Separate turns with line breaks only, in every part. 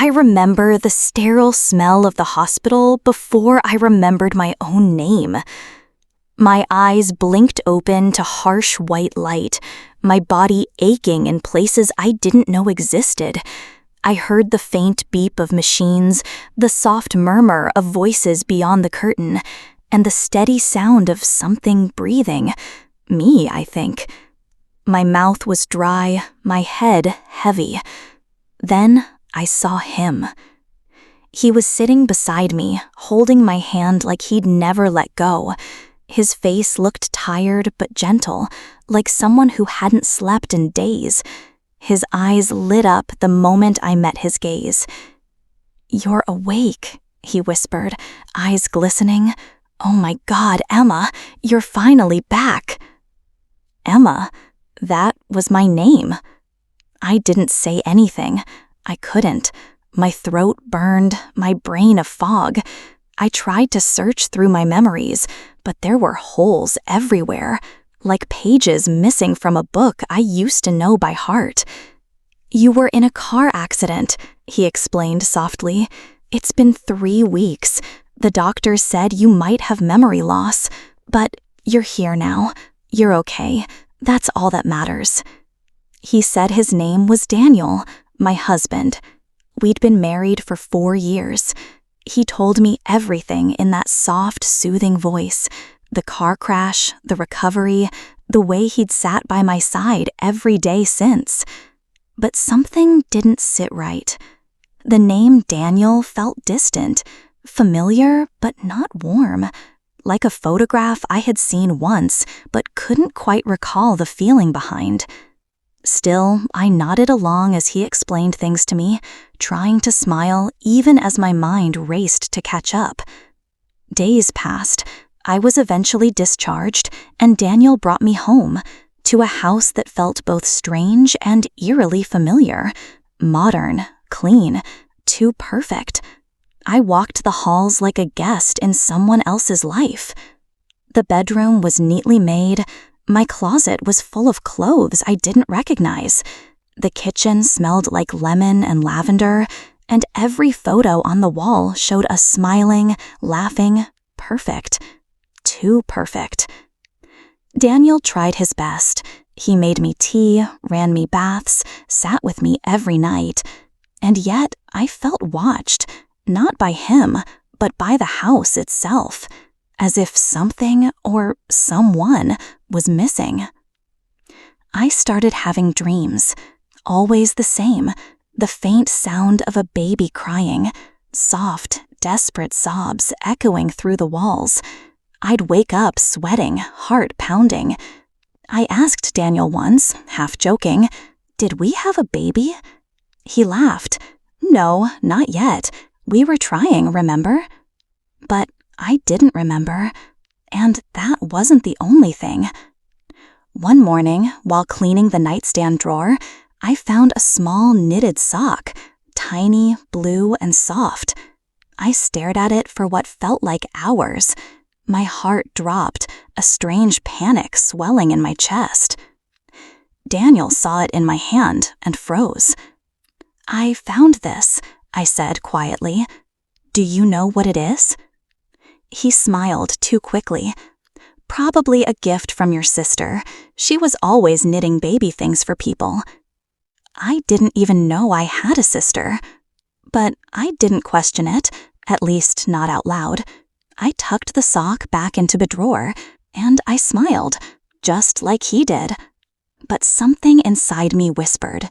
I remember the sterile smell of the hospital before I remembered my own name. My eyes blinked open to harsh white light, my body aching in places I didn't know existed. I heard the faint beep of machines, the soft murmur of voices beyond the curtain, and the steady sound of something breathing. Me, I think. My mouth was dry, my head heavy. Then I saw him. He was sitting beside me, holding my hand like he'd never let go. His face looked tired but gentle, like someone who hadn't slept in days. His eyes lit up the moment I met his gaze. "You're awake," he whispered, eyes glistening. "Oh my God, Emma, you're finally back." Emma, that was my name. I didn't say anything. I couldn't. My throat burned, my brain a fog. I tried to search through my memories, but there were holes everywhere, like pages missing from a book I used to know by heart. "You were in a car accident," he explained softly. "It's been 3 weeks. The doctors said you might have memory loss, but you're here now. You're okay. That's all that matters." He said his name was Daniel, my husband. We'd been married for 4 years. He told me everything in that soft, soothing voice. The car crash, the recovery, the way he'd sat by my side every day since. But something didn't sit right. The name Daniel felt distant, familiar but not warm, like a photograph I had seen once but couldn't quite recall the feeling behind. Still, I nodded along as he explained things to me, trying to smile even as my mind raced to catch up. Days passed. I was eventually discharged, and Daniel brought me home, to a house that felt both strange and eerily familiar. Modern, clean, too perfect. I walked the halls like a guest in someone else's life. The bedroom was neatly made. My closet was full of clothes I didn't recognize. The kitchen smelled like lemon and lavender, and every photo on the wall showed us smiling, laughing, perfect. Too perfect. Daniel tried his best. He made me tea, ran me baths, sat with me every night. And yet I felt watched, not by him, but by the house itself, as if something or someone was missing. I started having dreams, always the same, the faint sound of a baby crying, soft, desperate sobs echoing through the walls. I'd wake up sweating, heart pounding. I asked Daniel once, half joking, "Did we have a baby?" He laughed. "No, not yet. We were trying, remember?" But I didn't remember, and that wasn't the only thing. One morning, while cleaning the nightstand drawer, I found a small knitted sock, tiny, blue, and soft. I stared at it for what felt like hours. My heart dropped, a strange panic swelling in my chest. Daniel saw it in my hand and froze. "I found this," I said quietly. "Do you know what it is?" He smiled too quickly. "Probably a gift from your sister. She was always knitting baby things for people." I didn't even know I had a sister. But I didn't question it, at least not out loud. I tucked the sock back into the drawer, and I smiled, just like he did. But something inside me whispered,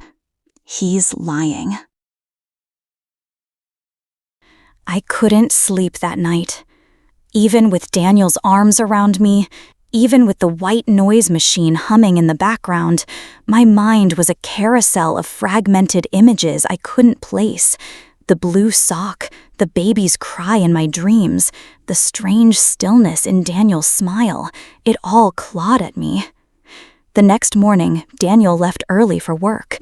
"He's lying." I couldn't sleep that night. Even with Daniel's arms around me, even with the white noise machine humming in the background, my mind was a carousel of fragmented images I couldn't place. The blue sock, the baby's cry in my dreams, the strange stillness in Daniel's smile, it all clawed at me. The next morning, Daniel left early for work.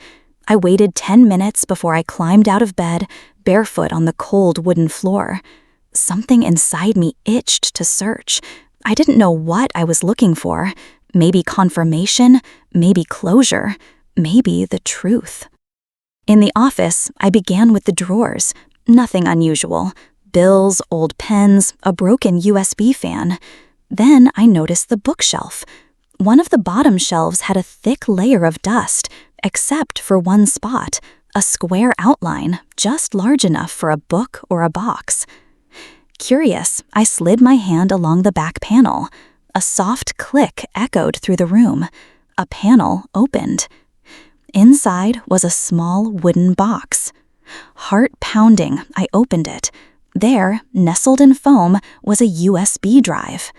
I waited 10 minutes before I climbed out of bed, barefoot on the cold wooden floor. Something inside me itched to search. I didn't know what I was looking for. Maybe confirmation, maybe closure, maybe the truth. In the office, I began with the drawers. Nothing unusual. Bills, old pens, a broken USB fan. Then I noticed the bookshelf. One of the bottom shelves had a thick layer of dust, except for one spot, a square outline just large enough for a book or a box. Curious, I slid my hand along the back panel. A soft click echoed through the room. A panel opened. Inside was a small wooden box. Heart pounding, I opened it. There, nestled in foam, was a USB drive.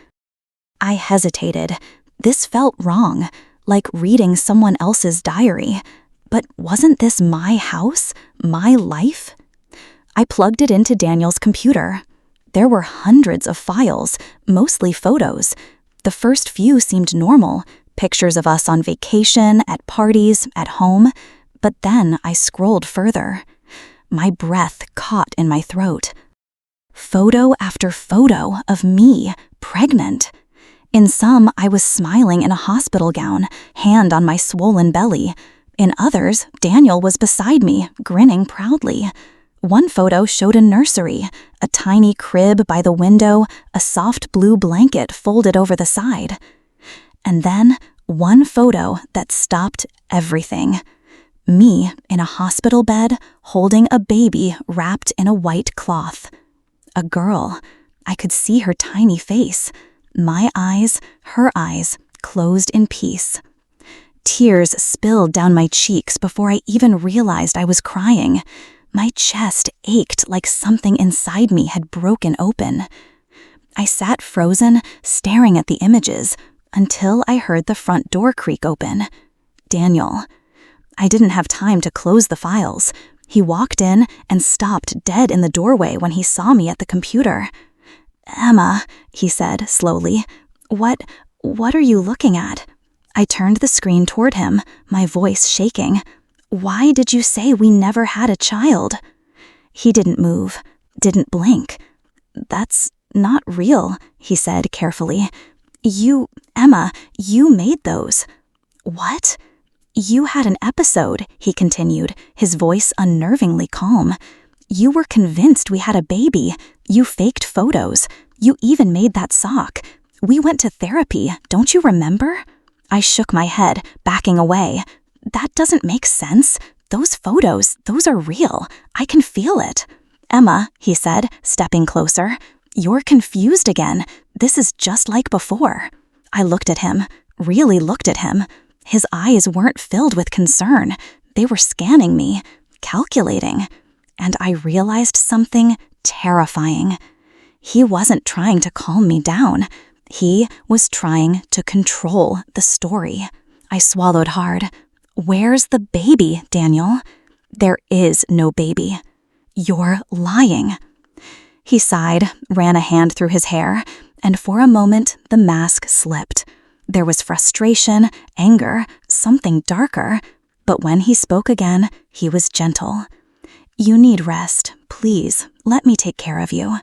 I hesitated. This felt wrong, like reading someone else's diary. But wasn't this my house, my life? I plugged it into Daniel's computer. There were hundreds of files, mostly photos. The first few seemed normal, pictures of us on vacation, at parties, at home. But then I scrolled further. My breath caught in my throat. Photo after photo of me, pregnant. In some, I was smiling in a hospital gown, hand on my swollen belly. In others, Daniel was beside me, grinning proudly. One photo showed a nursery, a tiny crib by the window, a soft blue blanket folded over the side. And then, one photo that stopped everything. Me in a hospital bed, holding a baby wrapped in a white cloth. A girl. I could see her tiny face. My eyes, her eyes, closed in peace. Tears spilled down my cheeks before I even realized I was crying. My chest ached like something inside me had broken open. I sat frozen, staring at the images, until I heard the front door creak open. Daniel. I didn't have time to close the files. He walked in and stopped dead in the doorway when he saw me at the computer. "Emma," he said slowly, What are you looking at?" I turned the screen toward him, my voice shaking. "Why did you say we never had a child?" He didn't move, didn't blink. "That's not real," he said carefully. Emma, you made those." "What?" "You had an episode," he continued, his voice unnervingly calm. "You were convinced we had a baby. You faked photos. You even made that sock. We went to therapy, don't you remember?" I shook my head, backing away. "That doesn't make sense. Those photos, those are real. I can feel it." "Emma," he said, stepping closer, "you're confused again. This is just like before." I looked at him, really looked at him. His eyes weren't filled with concern. They were scanning me, calculating. And I realized something terrifying. He wasn't trying to calm me down. He was trying to control the story. I swallowed hard. "Where's the baby, Daniel?" "There is no baby." "You're lying." He sighed, ran a hand through his hair, and for a moment the mask slipped. There was frustration, anger, something darker. But when he spoke again, he was gentle. "You need rest. Please, let me take care of you."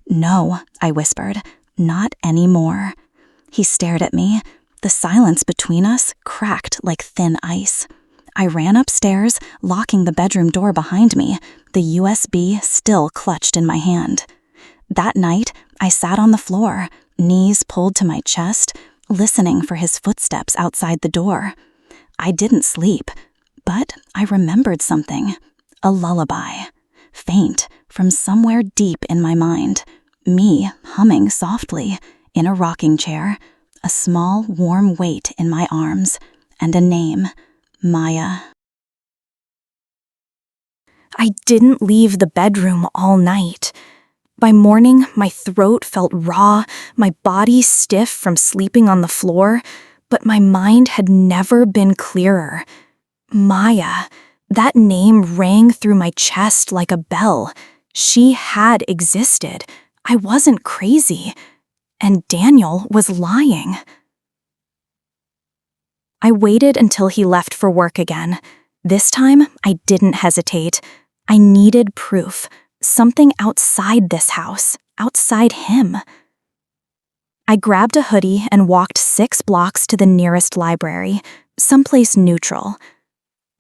"No," I whispered, "not anymore." He stared at me. The silence between us cracked like thin ice. I ran upstairs, locking the bedroom door behind me, the USB still clutched in my hand. That night, I sat on the floor, knees pulled to my chest, listening for his footsteps outside the door. I didn't sleep, but I remembered something. A lullaby. Faint, from somewhere deep in my mind. Me humming softly, in a rocking chair, a small warm weight in my arms, and a name, Maya. I didn't leave the bedroom all night. By morning, my throat felt raw, my body stiff from sleeping on the floor, but my mind had never been clearer. Maya, that name rang through my chest like a bell. She had existed. I wasn't crazy. And Daniel was lying. I waited until he left for work again. This time, I didn't hesitate. I needed proof. Something outside this house, outside him. I grabbed a hoodie and walked 6 blocks to the nearest library, someplace neutral.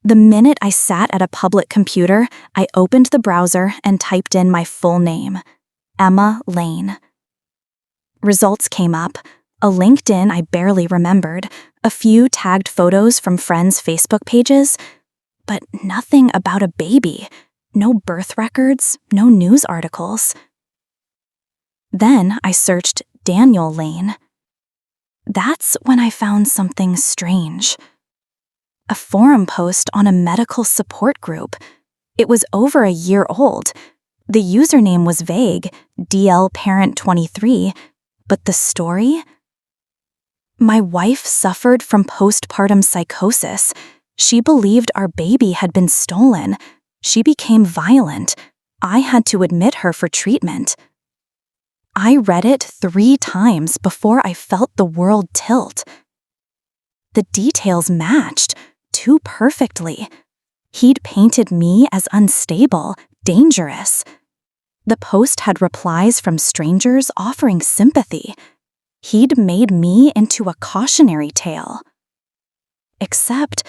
The minute I sat at a public computer, I opened the browser and typed in my full name, Emma Lane. Results came up, a LinkedIn I barely remembered, a few tagged photos from friends' Facebook pages, but nothing about a baby, no birth records, no news articles. Then I searched Daniel Lane. That's when I found something strange. A forum post on a medical support group. It was over a year old. The username was vague, DLParent23, but the story? My wife suffered from postpartum psychosis. She believed our baby had been stolen. She became violent. I had to admit her for treatment. I read it 3 times before I felt the world tilt. The details matched, too perfectly. He'd painted me as unstable, dangerous. The post had replies from strangers offering sympathy. He'd made me into a cautionary tale. Except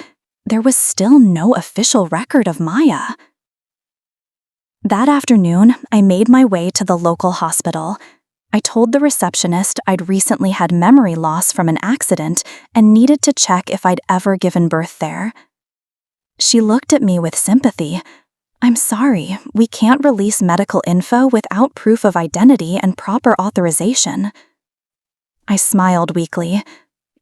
there was still no official record of Maya. That afternoon, I made my way to the local hospital. I told the receptionist I'd recently had memory loss from an accident and needed to check if I'd ever given birth there. She looked at me with sympathy. "I'm sorry, we can't release medical info without proof of identity and proper authorization." I smiled weakly.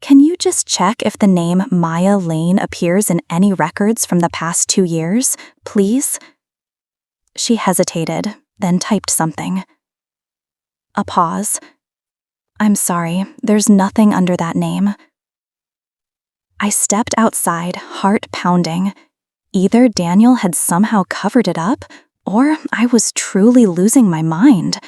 "Can you just check if the name Maya Lane appears in any records from the past 2 years, please?" She hesitated, then typed something. A pause. "I'm sorry, there's nothing under that name." I stepped outside, heart pounding. Either Daniel had somehow covered it up, or I was truly losing my mind.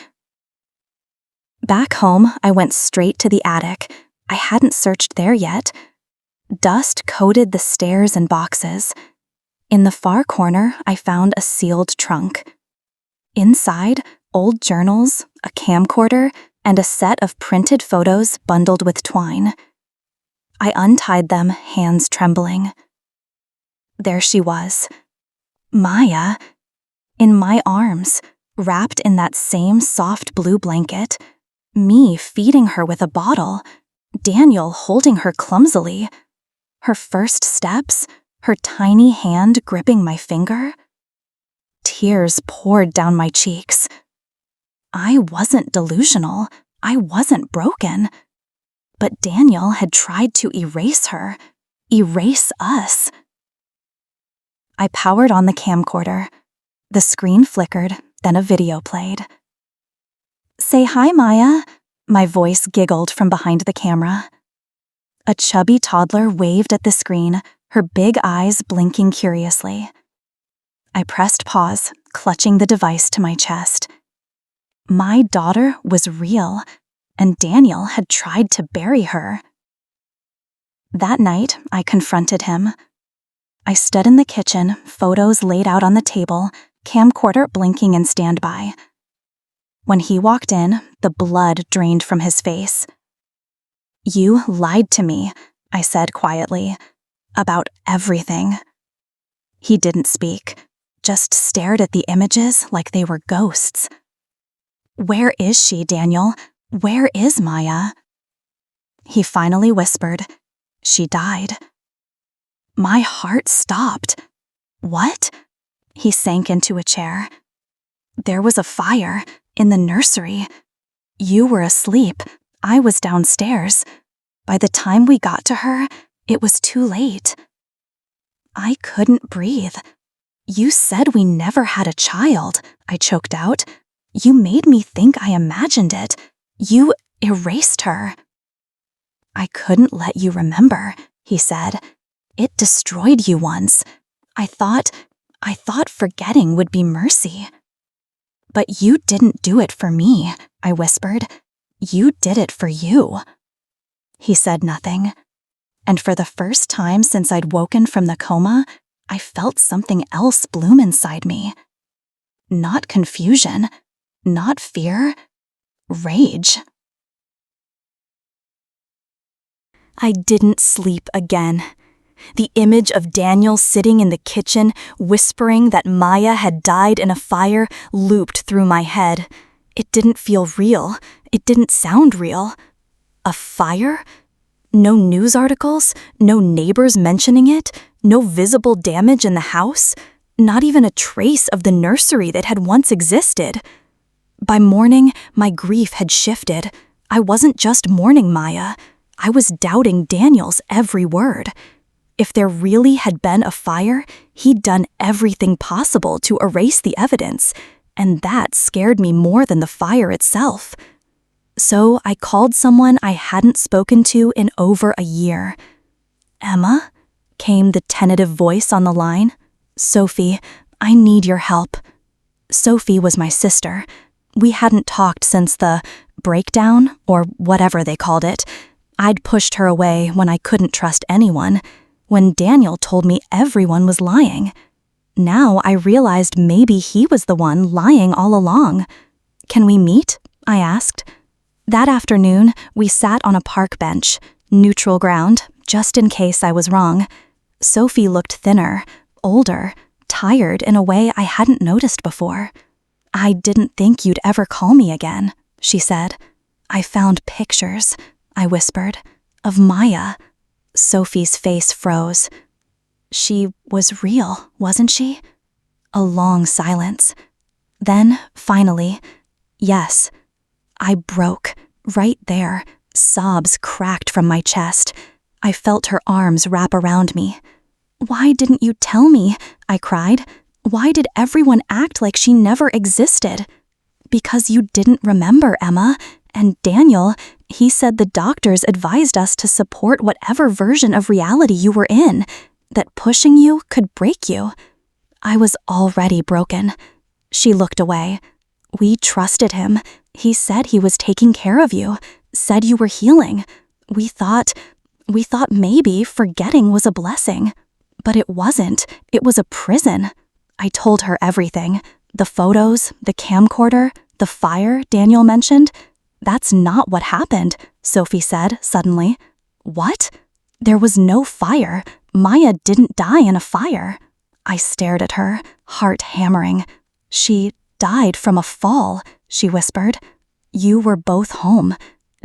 Back home, I went straight to the attic. I hadn't searched there yet. Dust coated the stairs and boxes. In the far corner, I found a sealed trunk. Inside, old journals, a camcorder, and a set of printed photos bundled with twine. I untied them, hands trembling. There she was. Maya, in my arms, wrapped in that same soft blue blanket, me feeding her with a bottle, Daniel holding her clumsily. Her first steps, her tiny hand gripping my finger. Tears poured down my cheeks. I wasn't delusional. I wasn't broken. But Daniel had tried to erase her, erase us. I powered on the camcorder. The screen flickered, then a video played. "Say hi, Maya," my voice giggled from behind the camera. A chubby toddler waved at the screen, her big eyes blinking curiously. I pressed pause, clutching the device to my chest. My daughter was real, and Daniel had tried to bury her. That night, I confronted him. I stood in the kitchen, photos laid out on the table, camcorder blinking in standby. When he walked in, the blood drained from his face. "You lied to me," I said quietly, "about everything." He didn't speak, just stared at the images like they were ghosts. "Where is she, Daniel? Where is Maya?" He finally whispered, "She died." My heart stopped. "What?" He sank into a chair. "There was a fire in the nursery. You were asleep. I was downstairs. By the time we got to her, it was too late." I couldn't breathe. "You said we never had a child," I choked out. "You made me think I imagined it. You erased her." "I couldn't let you remember," he said. "It destroyed you once. I thought forgetting would be mercy." "But you didn't do it for me," I whispered. "You did it for you." He said nothing. And for the first time since I'd woken from the coma, I felt something else bloom inside me. Not confusion, not fear, rage. I didn't sleep again. The image of Daniel sitting in the kitchen, whispering that Maya had died in a fire, looped through my head. It didn't feel real. It didn't sound real. A fire? No news articles, no neighbors mentioning it, no visible damage in the house, not even a trace of the nursery that had once existed. By morning, my grief had shifted. I wasn't just mourning Maya. I was doubting Daniel's every word. If there really had been a fire, he'd done everything possible to erase the evidence, and that scared me more than the fire itself. So I called someone I hadn't spoken to in over a year. "Emma?" came the tentative voice on the line. "Sophie, I need your help." Sophie was my sister. We hadn't talked since the breakdown, or whatever they called it. I'd pushed her away when I couldn't trust anyone, when Daniel told me everyone was lying. Now I realized maybe he was the one lying all along. "Can we meet?" I asked. That afternoon, we sat on a park bench, neutral ground, just in case I was wrong. Sophie looked thinner, older, tired in a way I hadn't noticed before. "I didn't think you'd ever call me again," she said. "I found pictures," I whispered, "of Maya." Sophie's face froze. "She was real, wasn't she?" A long silence. Then, finally, "Yes." I broke, right there. Sobs cracked from my chest. I felt her arms wrap around me. "Why didn't you tell me?" I cried. "Why did everyone act like she never existed?" "Because you didn't remember, Emma. And Daniel, he said the doctors advised us to support whatever version of reality you were in, that pushing you could break you." I was already broken. She looked away. "We trusted him. He said he was taking care of you, said you were healing. We thought maybe forgetting was a blessing. But it wasn't. It was a prison." I told her everything. The photos, the camcorder, the fire Daniel mentioned. "That's not what happened," Sophie said suddenly. "What? There was no fire. Maya didn't die in a fire." I stared at her, heart hammering. "She died from a fall," she whispered. "You were both home.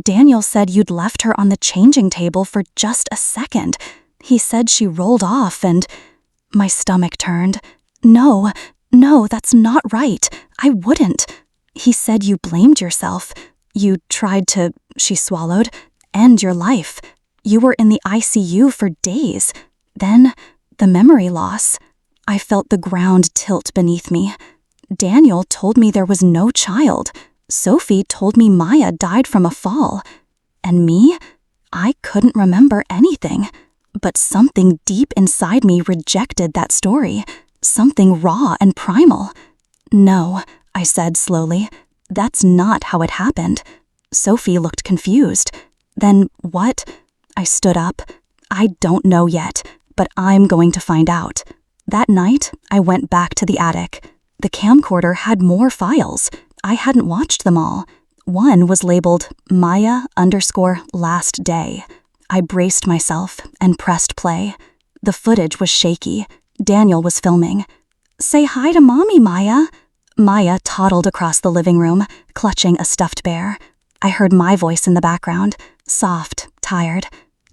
Daniel said you'd left her on the changing table for just a second. He said she rolled off and—" My stomach turned. No, that's not right. I wouldn't." "He said you blamed yourself. You tried to," she swallowed, "end your life. You were in the ICU for days. Then, the memory loss." I felt the ground tilt beneath me. Daniel told me there was no child. Sophie told me Maya died from a fall. And me? I couldn't remember anything. But something deep inside me rejected that story. Something raw and primal. "No," I said slowly. "That's not how it happened." Sophie looked confused. "Then what?" I stood up. "I don't know yet, but I'm going to find out." That night, I went back to the attic. The camcorder had more files. I hadn't watched them all. One was labeled Maya_last day. I braced myself and pressed play. The footage was shaky. Daniel was filming. "Say hi to Mommy, Maya." Maya toddled across the living room, clutching a stuffed bear. I heard my voice in the background, soft, tired.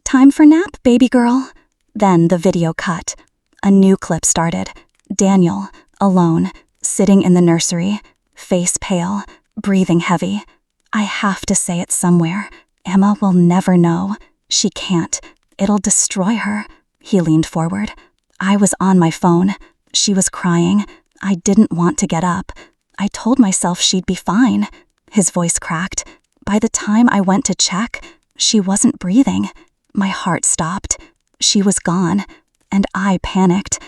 "Time for nap, baby girl." Then the video cut. A new clip started. Daniel, alone, sitting in the nursery, face pale, breathing heavy. I have to say it somewhere. Emma will never know. She can't. It'll destroy her. He leaned forward. I was on my phone. She was crying. I didn't want to get up. I told myself she'd be fine. His voice cracked. By the time I went to check, she wasn't breathing. My heart stopped. She was gone. And I panicked.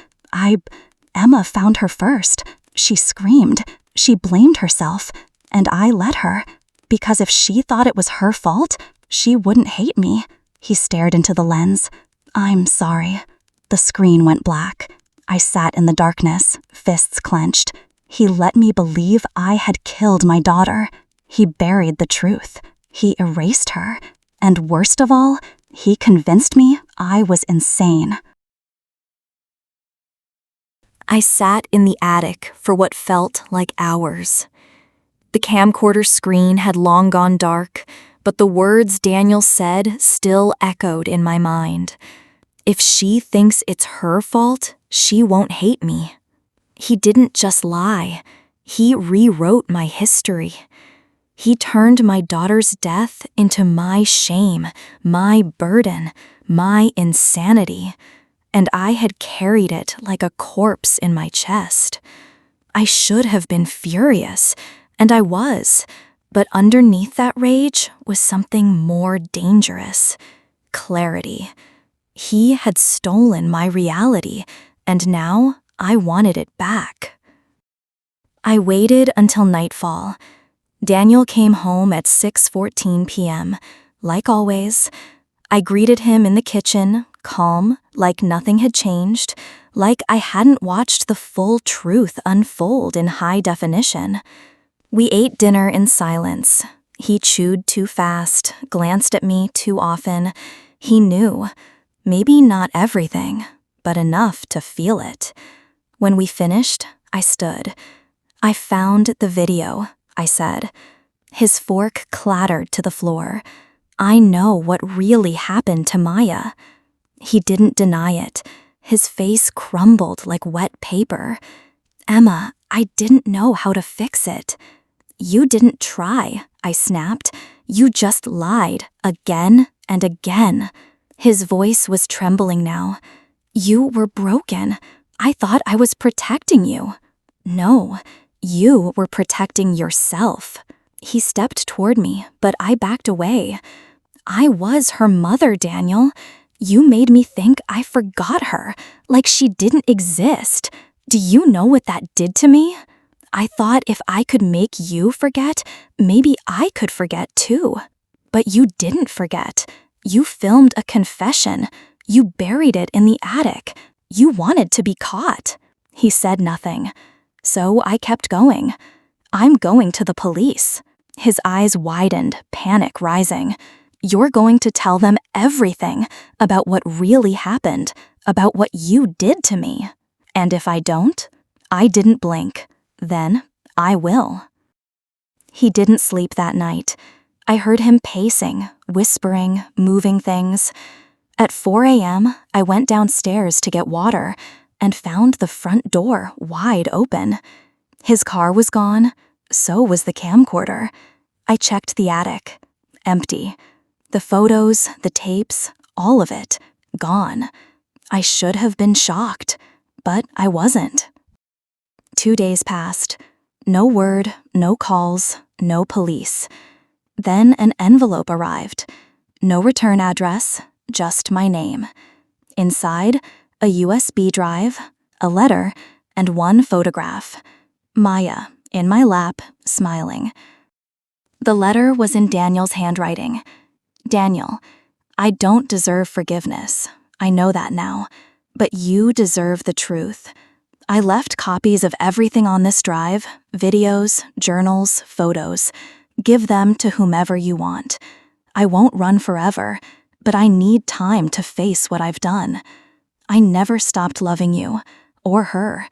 Emma found her first. She screamed. She blamed herself. And I let her. Because if she thought it was her fault, she wouldn't hate me. He stared into the lens. "I'm sorry." The screen went black. I sat in the darkness, fists clenched. He let me believe I had killed my daughter. He buried the truth. He erased her. And worst of all, he convinced me I was insane. I sat in the attic for what felt like hours. The camcorder screen had long gone dark, but the words Daniel said still echoed in my mind. If she thinks it's her fault, she won't hate me. He didn't just lie. He rewrote my history. He turned my daughter's death into my shame, my burden, my insanity, and I had carried it like a corpse in my chest. I should have been furious, and I was, but underneath that rage was something more dangerous: clarity. He had stolen my reality, and now I wanted it back. I waited until nightfall. Daniel came home at 6:14 p.m. Like always, I greeted him in the kitchen, calm, like nothing had changed, like I hadn't watched the full truth unfold in high definition. We ate dinner in silence. He chewed too fast, glanced at me too often. He knew. Maybe not everything, but enough to feel it. When we finished, I stood. "I found the video," I said. His fork clattered to the floor. I know what really happened to Maya. He didn't deny it. His face crumbled like wet paper. "Emma, I didn't know how to fix it." "You didn't try," I snapped. "You just lied, again and again." His voice was trembling now. "You were broken. I thought I was protecting you." "No, you were protecting yourself." He stepped toward me, but I backed away. "I was her mother, Daniel. You made me think I forgot her, like she didn't exist. Do you know what that did to me? I thought if I could make you forget, maybe I could forget too. But you didn't forget. You filmed a confession. You buried it in the attic. You wanted to be caught." He said nothing. So I kept going. "I'm going to the police." His eyes widened, panic rising. "You're going to tell them everything about what really happened, about what you did to me. And if I don't?" I didn't blink. "Then I will." He didn't sleep that night. I heard him pacing, whispering, moving things. At 4 a.m., I went downstairs to get water and found the front door wide open. His car was gone. So was the camcorder. I checked the attic. Empty. The photos, the tapes, all of it, gone. I should have been shocked, but I wasn't. 2 days passed. No word, no calls, no police. Then an envelope arrived. No return address, just my name. Inside, a USB drive, a letter, and one photograph. Maya, in my lap, smiling. The letter was in Daniel's handwriting. "Daniel, I don't deserve forgiveness. I know that now. But you deserve the truth. I left copies of everything on this drive, videos, journals, photos. Give them to whomever you want. I won't run forever, but I need time to face what I've done. I never stopped loving you, or her.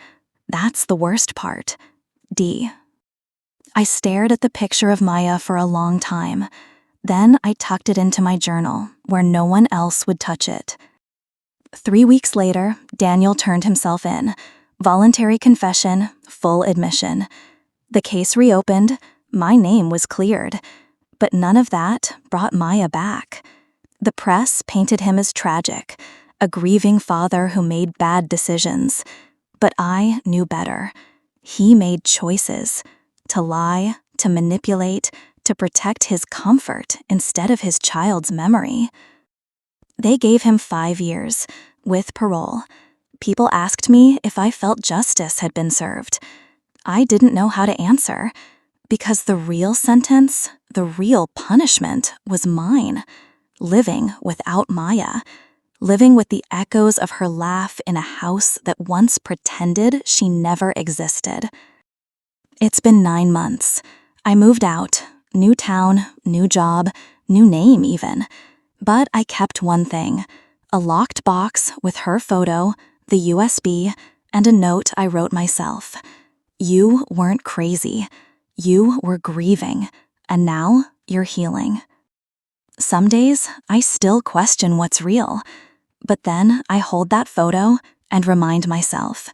That's the worst part. D." I stared at the picture of Maya for a long time. Then I tucked it into my journal, where no one else would touch it. 3 weeks later, Daniel turned himself in. Voluntary confession, full admission. The case reopened. My name was cleared. But none of that brought Maya back. The press painted him as tragic, a grieving father who made bad decisions. But I knew better. He made choices. To lie, to manipulate, to protect his comfort instead of his child's memory. They gave him 5 years, with parole. People asked me if I felt justice had been served. I didn't know how to answer, because the real sentence, the real punishment, was mine. Living without Maya. Living with the echoes of her laugh in a house that once pretended she never existed. It's been 9 months. I moved out. New town, new job, new name even. But I kept one thing. A locked box with her photo, the USB, and a note I wrote myself. You weren't crazy. You were grieving, and now you're healing. Some days, I still question what's real, but then I hold that photo and remind myself,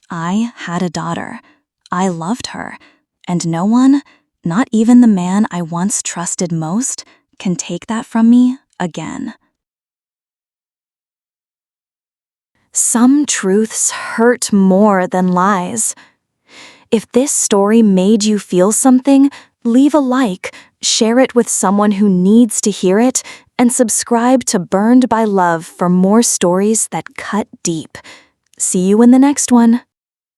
I had a daughter. I loved her, and no one, not even the man I once trusted most, can take that from me again. Some truths hurt more than lies. If this story made you feel something, leave a like, share it with someone who needs to hear it, and subscribe to Burned by Love for more stories that cut deep. See you in the next one.